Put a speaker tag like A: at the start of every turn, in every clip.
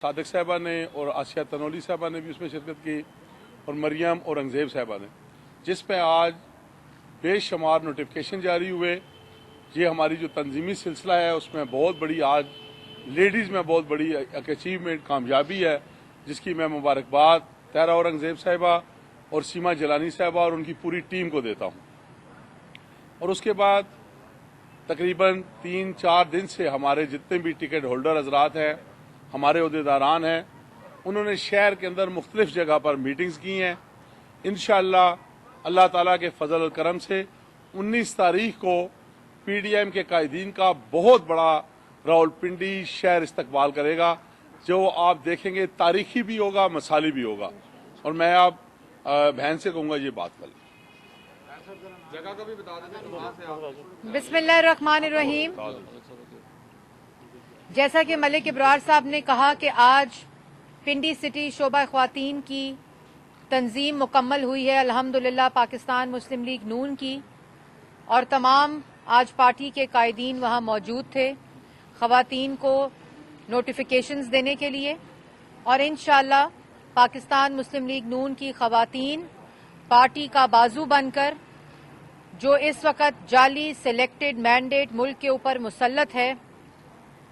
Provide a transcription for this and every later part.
A: सादिक साहबा ने और आसिया तनोली साहबा ने भी उसमें शिरकत की और मरियम औरंगजेब साहबा ने, जिसमें आज बेशुमार नोटिफिकेशन जारी हुए। ये हमारी जो तंजीमी सिलसिला है उसमें बहुत बड़ी आज लेडीज़ में बहुत बड़ी एक अचीवमेंट कामयाबी है, जिसकी मैं मुबारकबाद तहरा औरंगजेब साहबा और सीमा जलानी साहबा और उनकी पूरी टीम को देता हूँ। और उसके बाद तकरीबन 3-4 दिन से हमारे जितने भी टिकट होल्डर हजरात हैं, हमारे अहदेदारान हैं, उन्होंने शहर के अंदर मुख्तलिफ जगह पर मीटिंग्स की हैं। इंशाअल्लाह अल्लाह ताला के फजल और करम से 19 तारीख को PDM के कायदीन का बहुत बड़ा रावलपिंडी शहर इस्तकबाल करेगा, जो आप देखेंगे तारीखी भी होगा, मसाली भी होगा। और मैं आप बहन से कहूँगा ये बात कर लें।
B: जगह का भी बता दें।
C: बिस्मिल्लाहिर्रहमानिर्रहीम। जैसा कि मलिक इब्रार साहब ने कहा कि आज पिंडी सिटी शोबा ख्वातीन की तंजीम मुकम्मल हुई है अल्हम्दुलिल्लाह पाकिस्तान मुस्लिम लीग नून की, और तमाम आज पार्टी के कायदीन वहां मौजूद थे ख्वातीन को नोटिफिकेशंस देने के लिए। और इंशाअल्लाह पाकिस्तान मुस्लिम लीग नून की ख्वातीन पार्टी का बाजू बनकर जो इस वक्त जाली सिलेक्टेड मैंडेट मुल्क के ऊपर मुसल्लत है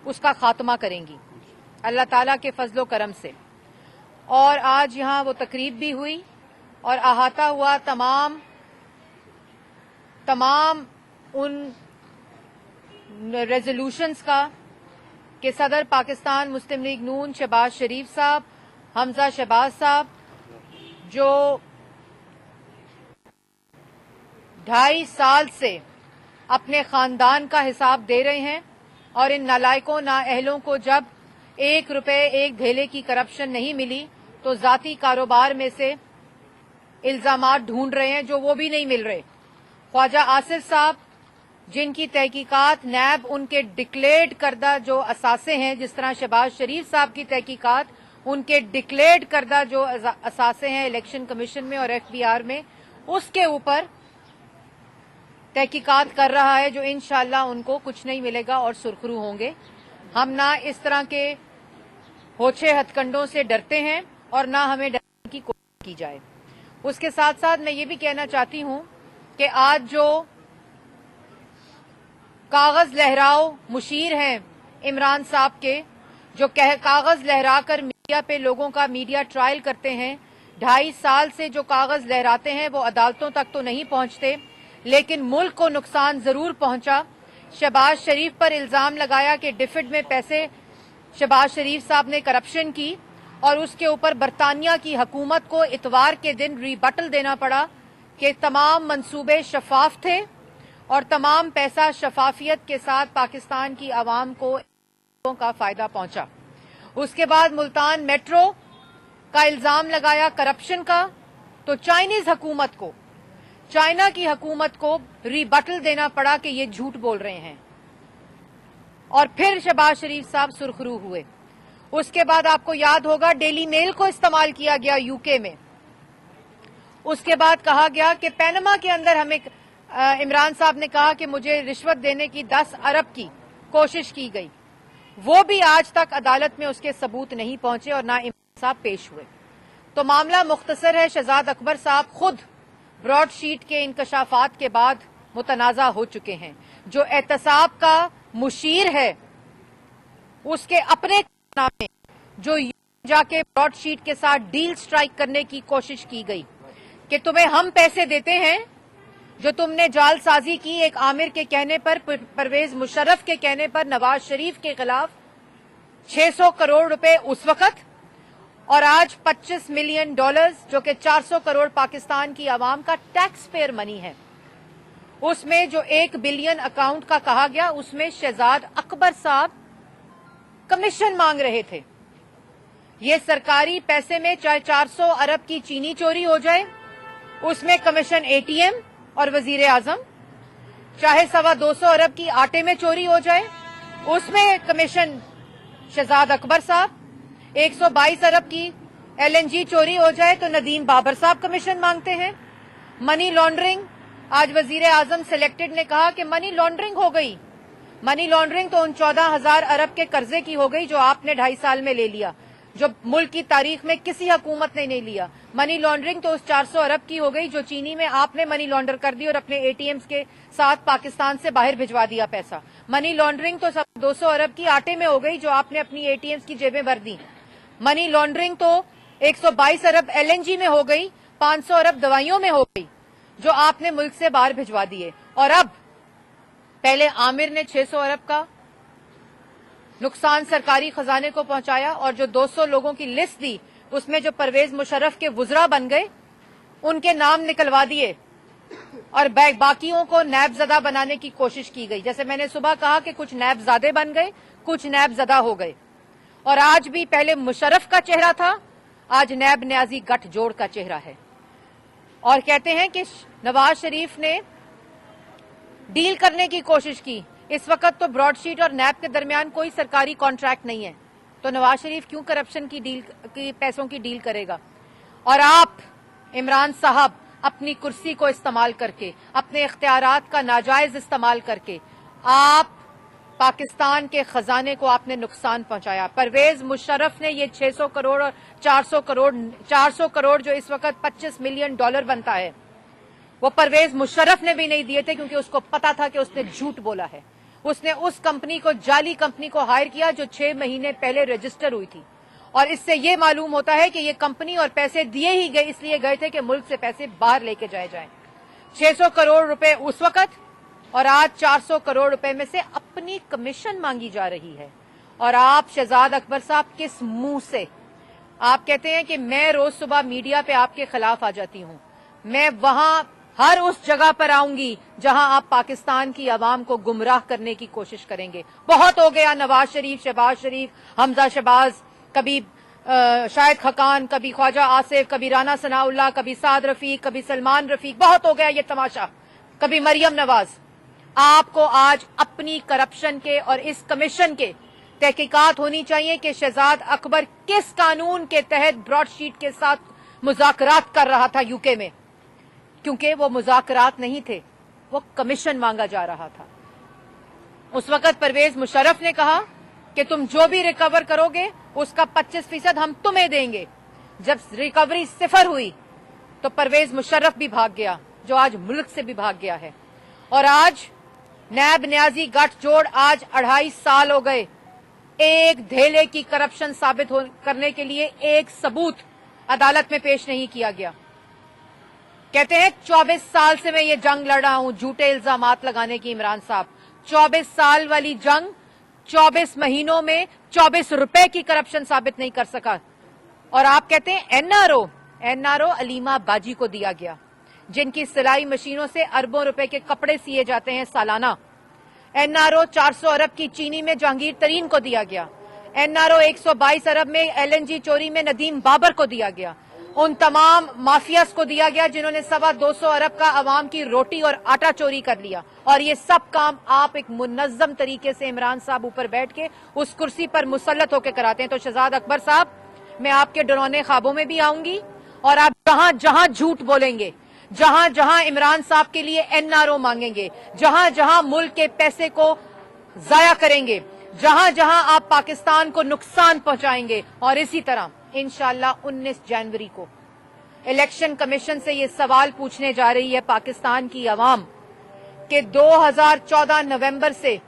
C: उसका खात्मा करेंगी अल्लाह ताला के फजलो करम से। और आज यहां वो तकरीब भी हुई और अहाता हुआ तमाम उन रेजोल्यूशंस का कि सदर पाकिस्तान मुस्लिम लीग नून शहबाज शरीफ साहब, हमजा शहबाज साहब, जो 2.5 साल से अपने खानदान का हिसाब दे रहे हैं, और इन नालायकों नाअहलों को जब 1 रुपए 1 धेले की करप्शन नहीं मिली तो जाती कारोबार में से इल्जामात ढूंढ रहे हैं जो वो भी नहीं मिल रहे। ख्वाजा आसिफ साहब, जिनकी तहकीकात नैब उनके डिक्लेयर्ड करदा जो असासे हैं, जिस तरह शहबाज शरीफ साहब की तहकीकात उनके डिक्लेयर्ड करदा जो असासे हैं इलेक्शन कमीशन में और FBR में, उसके ऊपर तहकीकात कर रहा है, जो इंशाअल्लाह उनको कुछ नहीं मिलेगा और सुरखरू होंगे। हम ना इस तरह के होछे हथकंडों से डरते हैं और ना हमें डरने की कोशिश की जाए। उसके साथ साथ मैं ये भी कहना चाहती हूं कि आज जो कागज लहराओ मुशीर हैं इमरान साहब के, जो कागज लहराकर मीडिया पे लोगों का मीडिया ट्रायल करते हैं, 2.5 साल से जो कागज लहराते हैं वो अदालतों तक तो नहीं पहुंचते, लेकिन मुल्क को नुकसान जरूर पहुंचा। शहबाज शरीफ पर इल्जाम लगाया कि डिफिड में पैसे शहबाज शरीफ साहब ने करप्शन की, और उसके ऊपर बरतानिया की हुकूमत को इतवार के दिन रिबटल देना पड़ा कि तमाम मंसूबे शफाफ थे और तमाम पैसा शफाफियत के साथ पाकिस्तान की आवाम को का फायदा पहुंचा। उसके बाद मुल्तान मेट्रो का इल्जाम लगाया करप्शन का, तो चाइना की हुकूमत को रिबटल देना पड़ा कि ये झूठ बोल रहे हैं, और फिर शहबाज शरीफ साहब सुरखरू हुए। उसके बाद आपको याद होगा डेली मेल को इस्तेमाल किया गया यूके में। उसके बाद कहा गया कि पैनमा के अंदर हमें इमरान साहब ने कहा कि मुझे रिश्वत देने की 10 अरब की कोशिश की गई, वो भी आज तक अदालत में उसके सबूत नहीं पहुंचे और ना इमरान साहब पेश हुए। तो मामला मुख्तसर है, शहजाद अकबर साहब खुद ब्रॉडशीट के इंकशाफात के बाद मुतनाजा हो चुके हैं। जो एहतसाब का मुशीर है उसके अपने नाम में जो जाके ब्रॉडशीट के साथ डील स्ट्राइक करने की कोशिश की गई कि तुम्हें हम पैसे देते हैं, जो तुमने जालसाजी की एक आमिर के कहने पर, परवेज मुशर्रफ के कहने पर नवाज शरीफ के खिलाफ 600 करोड़ रुपए उस वक्त, और आज $25 मिलियन जो कि 400 करोड़ पाकिस्तान की आवाम का टैक्स पेयर मनी है। उसमें जो 1 बिलियन अकाउंट का कहा गया, उसमें शहजाद अकबर साहब कमीशन मांग रहे थे। ये सरकारी पैसे में चाहे 400 अरब की चीनी चोरी हो जाए उसमें कमीशन ATM और वजीर आजम, चाहे 225 अरब की आटे में चोरी हो जाए उसमें कमीशन शहजाद अकबर साहब, 122 अरब की LNG चोरी हो जाए तो नदीम बाबर साहब कमीशन मांगते हैं। मनी लॉन्ड्रिंग, आज वजीर आजम सिलेक्टेड ने कहा कि मनी लॉन्ड्रिंग हो गई। मनी लॉन्ड्रिंग तो उन 14,000 अरब के कर्जे की हो गई जो आपने 2.5 साल में ले लिया। जो मुल्क की तारीख में किसी हुकूमत ने नहीं लिया। मनी लॉन्ड्रिंग तो उस 400 अरब की हो गई जो चीनी में आपने मनी लॉन्डर कर दी और अपने एटीएम्स के साथ पाकिस्तान से बाहर भिजवा दिया पैसा। मनी लॉन्ड्रिंग तो सब 200 अरब की आटे में हो गई जो आपने अपनी एटीएम्स की जेबें भर दी। मनी लॉन्ड्रिंग तो 122 अरब एलएनजी में हो गई, 500 अरब दवाइयों में हो गई जो आपने मुल्क से बाहर भिजवा दिए। और अब पहले आमिर ने 600 अरब का नुकसान सरकारी खजाने को पहुंचाया और जो 200 लोगों की लिस्ट दी उसमें जो परवेज मुशर्रफ के वुजरा बन गए उनके नाम निकलवा दिए और बाकियों को नैबजदा बनाने की कोशिश की गई। जैसे मैंने सुबह कहा कि कुछ नैबजादे बन गए, कुछ नैबजदा हो गए। और आज भी पहले मुशर्रफ का चेहरा था, आज नैब न्याजी गठजोड़ का चेहरा है। और कहते हैं कि नवाज शरीफ ने डील करने की कोशिश की। इस वक्त तो ब्रॉडशीट और नैब के दरमियान कोई सरकारी कॉन्ट्रैक्ट नहीं है, तो नवाज शरीफ क्यों करप्शन की पैसों की डील करेगा। और आप इमरान साहब अपनी कुर्सी को इस्तेमाल करके, अपने इख्तियारात का नाजायज इस्तेमाल करके आप पाकिस्तान के खजाने को आपने नुकसान पहुंचाया। परवेज मुशर्रफ ने ये 600 करोड़ और 400 करोड़ जो इस वक्त $25 मिलियन बनता है वो परवेज मुशर्रफ ने भी नहीं दिए थे, क्योंकि उसको पता था कि उसने झूठ बोला है। उसने उस कंपनी को, जाली कंपनी को हायर किया जो 6 महीने पहले रजिस्टर हुई थी। और इससे ये मालूम होता है कि ये कंपनी और पैसे दिए ही गए, इसलिए गए थे कि मुल्क से पैसे बाहर लेके जाए जाएं। 600 करोड़ रुपए उस वक्त और आज 400 करोड़ रुपए में से अपनी कमीशन मांगी जा रही है। और आप शहजाद अकबर साहब किस मुंह से आप कहते हैं कि मैं रोज सुबह मीडिया पे आपके खिलाफ आ जाती हूं, मैं वहां हर उस जगह पर आऊंगी जहां आप पाकिस्तान की आवाम को गुमराह करने की कोशिश करेंगे। बहुत हो गया नवाज शरीफ, शहबाज शरीफ, हमजा शहबाज, कभी शाहिद खकान, कभी ख्वाजा आसिफ, कभी राना सनाउल्लाह, कभी साद रफीक, कभी सलमान रफीक, बहुत हो गया ये तमाशा, कभी मरियम नवाज। आपको आज अपनी करप्शन के और इस कमीशन के तहकीकात होनी चाहिए कि शहजाद अकबर किस कानून के तहत ब्रॉडशीट के साथ मुज़ाकरात कर रहा था यूके में, क्योंकि वो मुज़ाकरात नहीं थे, वो कमीशन मांगा जा रहा था। उस वक्त परवेज मुशर्रफ ने कहा कि तुम जो भी रिकवर करोगे उसका 25% हम तुम्हें देंगे। जब रिकवरी 0 हुई तो परवेज मुशर्रफ भी भाग गया, जो आज मुल्क से भी भाग गया है। और आज नैब न्याजी गठजोड़, आज 2.5 साल हो गए, एक धेले की करप्शन साबित करने के लिए एक सबूत अदालत में पेश नहीं किया गया। कहते हैं 24 साल से मैं ये जंग लड़ रहा हूं झूठे इल्जामात लगाने की। इमरान साहब 24 साल वाली जंग 24 महीनों में 24 रुपए की करप्शन साबित नहीं कर सका। और आप कहते हैं एनआरओ अलीमा बाजी को दिया गया, जिनकी सिलाई मशीनों से अरबों रुपए के कपड़े सिए जाते हैं सालाना। एनआरओ 400 अरब की चीनी में जहांगीर तरीन को दिया गया। एनआरओ 122 अरब में एलएनजी चोरी में नदीम बाबर को दिया गया। उन तमाम माफियास को दिया गया जिन्होंने 225 अरब का अवाम की रोटी और आटा चोरी कर लिया। और ये सब काम आप एक मुनज्जम तरीके से इमरान साहब ऊपर बैठ के उस कुर्सी पर मुसल्लत होकर कराते हैं। तो शहजाद अकबर साहब, मैं आपके डरावने ख्वाबों में भी आऊंगी और आप जहां जहां झूठ बोलेंगे, जहां जहां इमरान साहब के लिए एनआरओ मांगेंगे, जहां जहां मुल्क के पैसे को जाया करेंगे, जहां जहां आप पाकिस्तान को नुकसान पहुंचाएंगे। और इसी तरह इंशाअल्लाह 19 जनवरी को इलेक्शन कमीशन से ये सवाल पूछने जा रही है पाकिस्तान की आवाम कि 2014 नवंबर से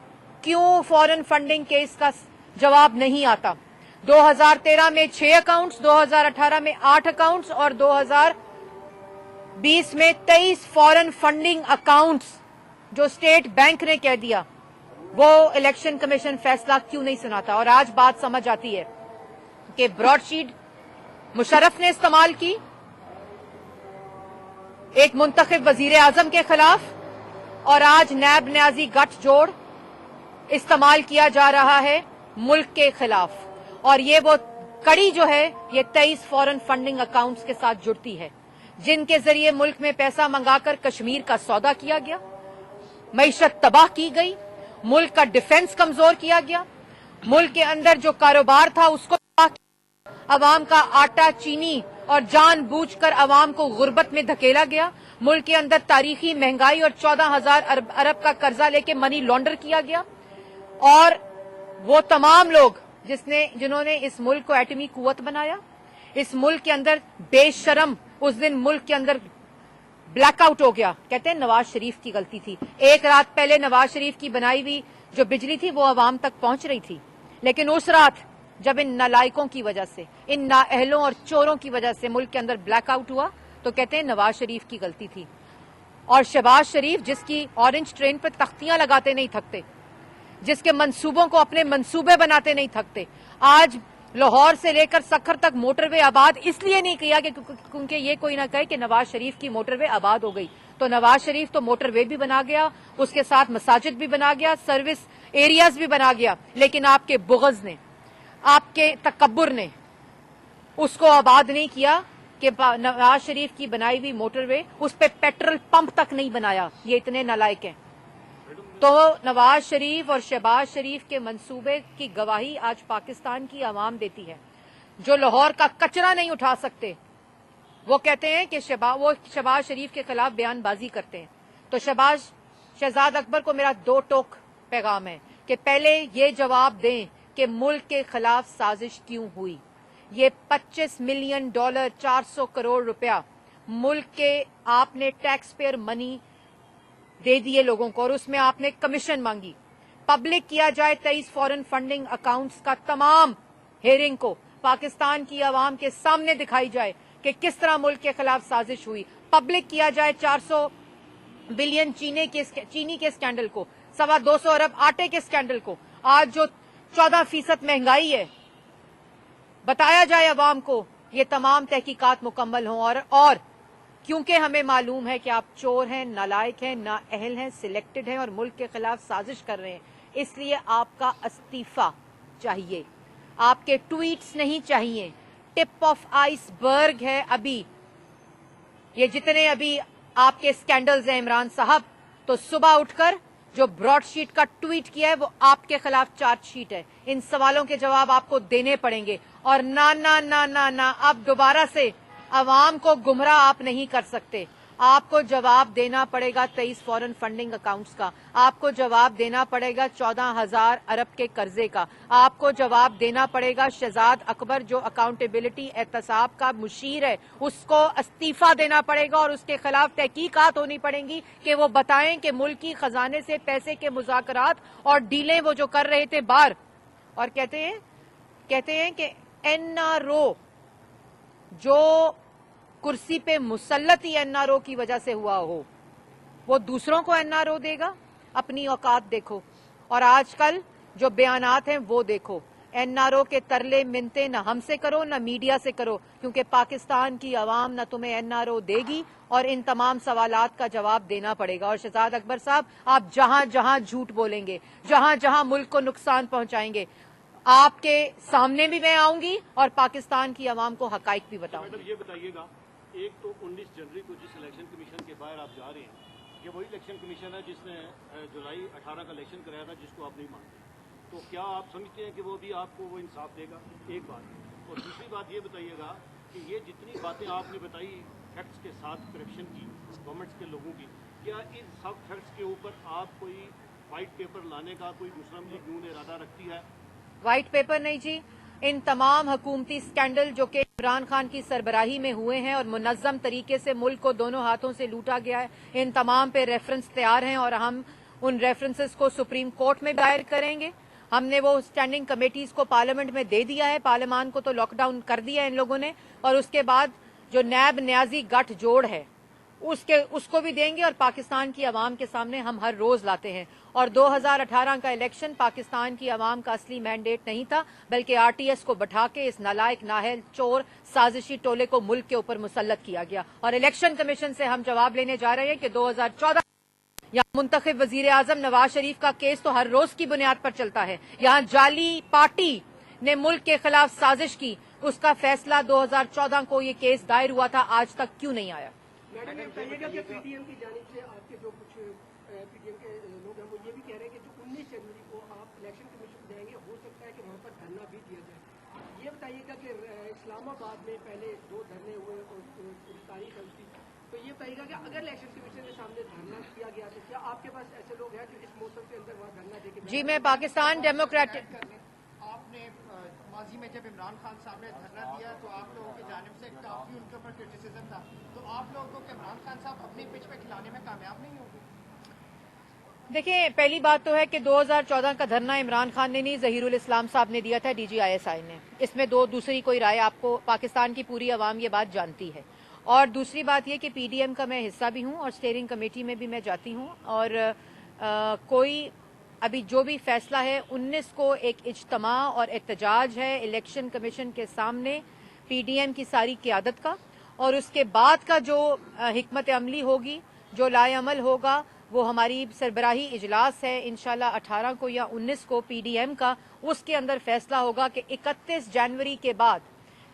C: क्यों फॉरेन फंडिंग केस का जवाब नहीं आता। 2013 में 6 अकाउंट्स, 2018 में 8 अकाउंट्स और 2020 में 23 फॉरेन फंडिंग अकाउंट्स जो स्टेट बैंक ने कह दिया, वो इलेक्शन कमीशन फैसला क्यों नहीं सुनाता। और आज बात समझ आती है कि ब्रॉडशीट मुशर्रफ ने इस्तेमाल की एक मुंतखब वजीर आजम के खिलाफ, और आज नैब न्याजी गठजोड़ इस्तेमाल किया जा रहा है मुल्क के खिलाफ। और ये वो कड़ी जो है ये 23 फॉरेन फंडिंग अकाउंट्स के साथ जुड़ती है, जिनके जरिए मुल्क में पैसा मंगाकर कश्मीर का सौदा किया गया, मईशत तबाह की गई, मुल्क का डिफेंस कमजोर किया गया, मुल्क के अंदर जो कारोबार था उसको अवाम का आटा, चीनी और जानबूझकर अवाम को गुर्बत में धकेला गया, मुल्क के अंदर तारीखी महंगाई और 14,000 अरब का कर्जा लेके मनी लॉन्डर किया गया। और वो तमाम लोग जिन्होंने इस मुल्क को एटमी कुव्वत बनाया। इस मुल्क के अंदर बेशरम उस दिन मुल्क के अंदर ब्लैकआउट हो गया। कहते हैं नवाज शरीफ की गलती थी। एक रात पहले नवाज शरीफ की बनाई हुई जो बिजली थी वो आवाम तक पहुंच रही थी, लेकिन उस रात जब इन नालायकों की वजह से, इन नाअहलों और चोरों की वजह से मुल्क के अंदर ब्लैकआउट हुआ, तो कहते हैं नवाज शरीफ की गलती थी। और शहबाज शरीफ जिसकी ऑरेंज ट्रेन पर तख्तियां लगाते नहीं थकते, जिसके मंसूबों को अपने मंसूबे बनाते नहीं थकते, आज लाहौर से लेकर सखर तक मोटरवे आबाद इसलिए नहीं किया कि क्योंकि ये कोई ना कहे कि नवाज शरीफ की मोटरवे आबाद हो गई। तो नवाज शरीफ तो मोटरवे भी बना गया, उसके साथ मसाजिद भी बना गया, सर्विस एरियाज भी बना गया, लेकिन आपके बुग़्ज़ ने, आपके तकब्बुर ने उसको आबाद नहीं किया कि नवाज शरीफ की बनाई हुई मोटरवे उस पे पेट्रोल पंप तक नहीं बनाया। ये इतने नालायक हैं। तो नवाज शरीफ और शहबाज शरीफ के मंसूबे की गवाही आज पाकिस्तान की आवाम देती है। जो लाहौर का कचरा नहीं उठा सकते, वो कहते हैं कि शहबाज शरीफ के खिलाफ बयानबाजी करते हैं। तो शहजाद अकबर को मेरा 2 टोक पैगाम है कि पहले ये जवाब दें कि मुल्क के खिलाफ साजिश क्यों हुई। ये $25 मिलियन 400 करोड़ रुपया मुल्क के आपने टैक्स पेयर मनी दे दिए लोगों को, और उसमें आपने कमीशन मांगी। पब्लिक किया जाए 23 फॉरेन फंडिंग अकाउंट्स का तमाम हेयरिंग को पाकिस्तान की आवाम के सामने दिखाई जाए कि किस तरह मुल्क के खिलाफ साजिश हुई। पब्लिक किया जाए 400 बिलियन चीनी के स्कैंडल को, 225 अरब आटे के स्कैंडल को, आज जो 14% महंगाई है, बताया जाए अवाम को। ये तमाम तहकीकात मुकम्मल हों और क्योंकि हमें मालूम है कि आप चोर हैं, नालायक हैं, नाअहल हैं, सिलेक्टेड हैं और मुल्क के खिलाफ साजिश कर रहे हैं, इसलिए आपका इस्तीफा चाहिए। आपके ट्वीट्स नहीं चाहिए। टिप ऑफ आइसबर्ग है अभी ये जितने अभी आपके स्कैंडल्स हैं इमरान साहब। तो सुबह उठकर जो ब्रॉडशीट का ट्वीट किया है वो आपके खिलाफ चार्जशीट है। इन सवालों के जवाब आपको देने पड़ेंगे। और ना ना ना ना ना अब दोबारा से अवाम को गुमराह आप नहीं कर सकते। आपको जवाब देना पड़ेगा 23 फॉरेन फंडिंग अकाउंट्स का, आपको जवाब देना पड़ेगा 14,000 अरब के कर्जे का, आपको जवाब देना पड़ेगा शहजाद अकबर जो अकाउंटेबिलिटी एहतसाब का मुशीर है, उसको इस्तीफा देना पड़ेगा और उसके खिलाफ तहकीकात होनी पड़ेंगी कि वो बताएं कि मुल्की खजाने से पैसे के मुज़ाकरात और डीलें वो जो कर रहे थे बाहर। और कहते हैं कि एनआरओ जो कुर्सी पे मुसल्लत ही एनआरओ की वजह से हुआ हो, वो दूसरों को एनआरओ देगा। अपनी औकात देखो। और आजकल जो बयानात हैं वो देखो। एनआरओ के तरले मिन्नतें न हमसे करो न मीडिया से करो, क्योंकि पाकिस्तान की आवाम न तुम्हें एनआरओ देगी और इन तमाम सवालात का जवाब देना पड़ेगा। और शहजाद अकबर साहब, आप जहां जहां झूठ बोलेंगे, जहां जहां मुल्क को नुकसान पहुंचाएंगे, आपके सामने भी मैं आऊंगी और पाकिस्तान की आवाम को हकाइक भी बताऊंगी।
D: मैडम ये बताइएगा, एक तो 19 जनवरी को जिस इलेक्शन कमीशन के बाहर आप जा रहे हैं, ये वही इलेक्शन कमीशन है जिसने जुलाई 18 का इलेक्शन कराया था, जिसको आप नहीं मानते। तो क्या आप समझते हैं कि वो भी आपको वो इंसाफ देगा? एक बात। और दूसरी बात ये बताइएगा कि ये जितनी बातें आपने बताई फैक्ट्स के साथ करप्शन की गवर्नमेंट्स के लोगों की, क्या इन सब फैक्ट्स के ऊपर आप कोई वाइट पेपर लाने का कोई मुस्लिम लीग नून इरादा रखती है?
C: व्हाइट पेपर नहीं जी, इन तमाम हुकूमती स्कैंडल जो कि इमरान खान की सरबराही में हुए हैं और मुनज़्ज़म तरीके से मुल्क को दोनों हाथों से लूटा गया है, इन तमाम पे रेफरेंस तैयार हैं और हम उन रेफरेंसेस को सुप्रीम कोर्ट में दायर करेंगे। हमने वो स्टैंडिंग कमेटीज को पार्लियामेंट में दे दिया है, पार्लियामान को तो लॉकडाउन कर दिया है इन लोगों ने, और उसके बाद जो नैब न्याजी गठ जोड़ है उसको भी देंगे और पाकिस्तान की आवाम के सामने हम हर रोज लाते हैं। और 2018 का इलेक्शन पाकिस्तान की आवाम का असली मैंडेट नहीं था, बल्कि आरटीएस को बैठा के इस नालायक, नाहल, चोर, साजिशी टोले को मुल्क के ऊपर मुसल्लत किया गया। और इलेक्शन कमीशन से हम जवाब लेने जा रहे हैं कि 2014 यहाँ मुंतखब वजीर आजम नवाज शरीफ का केस तो हर रोज की बुनियाद पर चलता है। यहाँ जाली पार्टी ने मुल्क के खिलाफ साजिश की, उसका फैसला 2014 को ये केस दायर हुआ था, आज तक क्यों नहीं आया?
E: मैडम ये बताइएगा कि पीडीएम की जानिब से आपके जो कुछ पीडीएम के लोग हैं वो ये भी कह रहे हैं कि जो 19 जनवरी को आप इलेक्शन कमीशन जाएंगे, हो सकता है कि वहाँ पर धरना भी दिया जाए। ये बताइएगा कि इस्लामाबाद में पहले 2 धरने हुए और पूरी तारीख है उसकी, तो ये बताइएगा कि अगर इलेक्शन कमीशन के सामने धरना किया गया तो क्या आपके पास ऐसे लोग हैं जो इस मौसम के अंदर वहाँ धरना देके?
C: जी, मैं पाकिस्तान डेमोक्रेटिक
F: आपने माजी में जब इमरान खान साहब ने धरना दिया तो आप लोगों की जानिब से काफी उनके ऊपर क्रिटिसिज्म था, तो आप लोगों को इमरान खान साहब अपनी पिच पे खिलाने में कामयाब नहीं होंगे?
C: देखिए, पहली बात तो है कि 2014 का धरना इमरान खान ने नहीं, ज़हीरुल इस्लाम साहब ने दिया था, DGISI ने। इसमें दूसरी कोई राय, आपको पाकिस्तान की पूरी आवाम ये बात जानती है। और दूसरी बात ये कि PDM का मैं हिस्सा भी हूँ और स्टीयरिंग कमेटी में भी मैं जाती हूँ, और कोई अभी जो भी फैसला है 19 को एक इज्तिमा और एहतजाज है इलेक्शन कमीशन के सामने PDM की सारी क़यादत का, और उसके बाद का जो हिकमत अमली होगी, जो लाएअमल होगा, वो हमारी सरबराही इजलास है इंशाल्लाह 18 को या 19 को PDM का। उसके अंदर फैसला होगा कि 31 जनवरी के बाद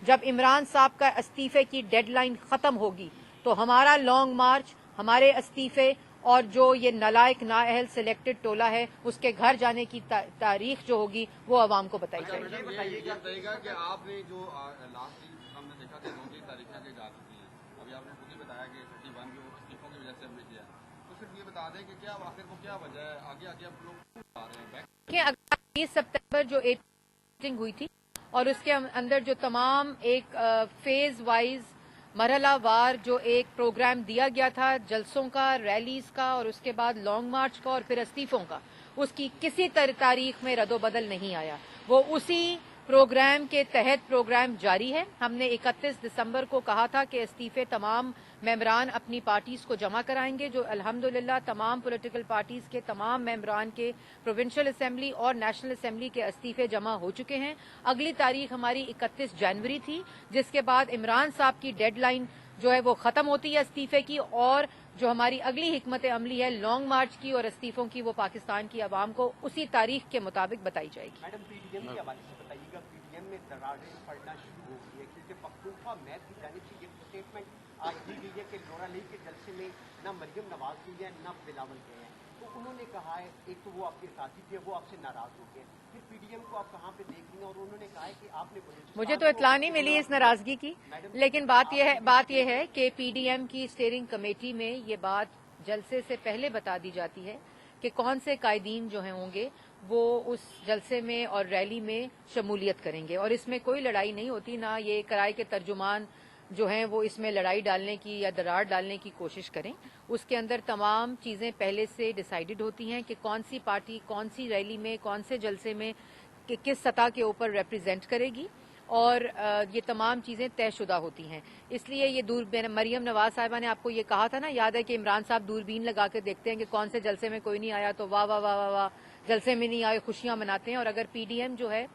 C: जब इमरान साहब का इस्तीफे की डेडलाइन खत्म होगी तो हमारा लॉन्ग मार्च, हमारे इस्तीफे और जो ये नालायक नाअहल सिलेक्टेड टोला है उसके घर जाने की तारीख जो होगी वो आवाम को बताई जाएगी।
B: ये बताइएगा कि आपने जो लास्ट हमने देखा कि 2-3 तारीखें के जा चुकी हैं, अभी आपने खुद ही बताया कि 31 की इस्तीफों की वजह से हमने किया, तो सिर्फ ये बता दें कि क्या आखिर को क्या वजह है, आगे आगे आप लोग आ रहे हैं?
C: 20 सितंबर जो मीटिंग हुई थी और उसके अंदर जो तमाम एक फेज वाइज मरहलावार जो एक प्रोग्राम दिया गया था जलसों का, रैलीज का और उसके बाद लॉन्ग मार्च का और फिर इस्तीफों का, उसकी किसी तारीख में रद्दोबदल नहीं आया। वो उसी प्रोग्राम के तहत प्रोग्राम जारी है। हमने 31 दिसंबर को कहा था कि इस्तीफे तमाम मेंबरान अपनी पार्टीज को जमा कराएंगे, जो अल्हम्दुलिल्लाह तमाम पॉलिटिकल पार्टीज के तमाम मेंबरान के प्रोविंशियल असेंबली और नेशनल असेंबली के इस्तीफे जमा हो चुके हैं। अगली तारीख हमारी 31 जनवरी थी, जिसके बाद इमरान साहब की डेडलाइन जो है वो खत्म होती है इस्तीफे की, और जो हमारी अगली हिकमत अमली है लॉन्ग मार्च की और इस्तीफों की, वो पाकिस्तान की आवाम को उसी तारीख के मुताबिक बताई जाएगी।
G: मैडम, PDM के हवाले से बताइएगा, PDM में दरारें पड़ना शुरू हो गई है क्योंकि पख्तूनख्वा मैथ की जानिब से ये स्टेटमेंट आज दी गई है कि नूरा लीग के जलसे में न मरियम नवाज गई है न बिलावल गए हैं, तो उन्होंने कहा है, एक तो वो आपके साथी थे, वो आपसे नाराज हो गए, फिर PDM को आप कहाँ पे देख रही हैं, और उन्होंने कहा है कि आपने
C: मुझे तो इत्तला नहीं मिली इस नाराजगी की, लेकिन बात यह है कि PDM की स्टीयरिंग कमेटी में ये बात जलसे से पहले बता दी जाती है कि कौन से कायदीन जो हैं होंगे वो उस जलसे में और रैली में शमूलियत करेंगे, और इसमें कोई लड़ाई नहीं होती। ना ये कराए के तर्जुमान जो हैं वो इसमें लड़ाई डालने की या दरार डालने की कोशिश करें। उसके अंदर तमाम चीज़ें पहले से डिसाइडेड होती हैं कि कौन सी पार्टी कौन सी रैली में कौन से जलसे में किस सतह के ऊपर रिप्रेजेंट करेगी, और ये तमाम चीज़ें तयशुदा होती हैं। इसलिए ये मरियम नवाज साहिबा ने आपको ये कहा था ना, याद है कि इमरान साहब दूरबीन लगा के देखते हैं कि कौन से जलसे में कोई नहीं आया तो वाह वाह वाह वाह वाह, जलसे में नहीं आए, खुशियां मनाते हैं। और अगर PDM जो है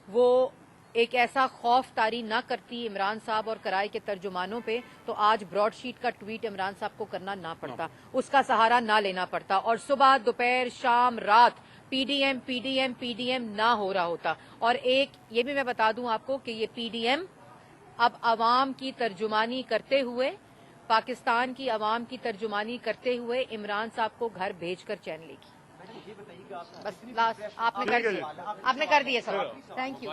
C: वो एक ऐसा खौफ तारी ना करती इमरान साहब और कराए के तर्जुमानों पे, तो आज ब्रॉडशीट का ट्वीट इमरान साहब को करना ना पड़ता, उसका सहारा ना लेना पड़ता, और सुबह दोपहर शाम रात PDM ना हो रहा होता। और एक ये भी मैं बता दूं आपको कि ये PDM अब आवाम की तर्जुमानी करते हुए, पाकिस्तान की आवाम की तर्जुमानी करते हुए इमरान साहब को घर भेजकर चैन लेगी। बस लास्ट आपने कर दिया सब। Thank you.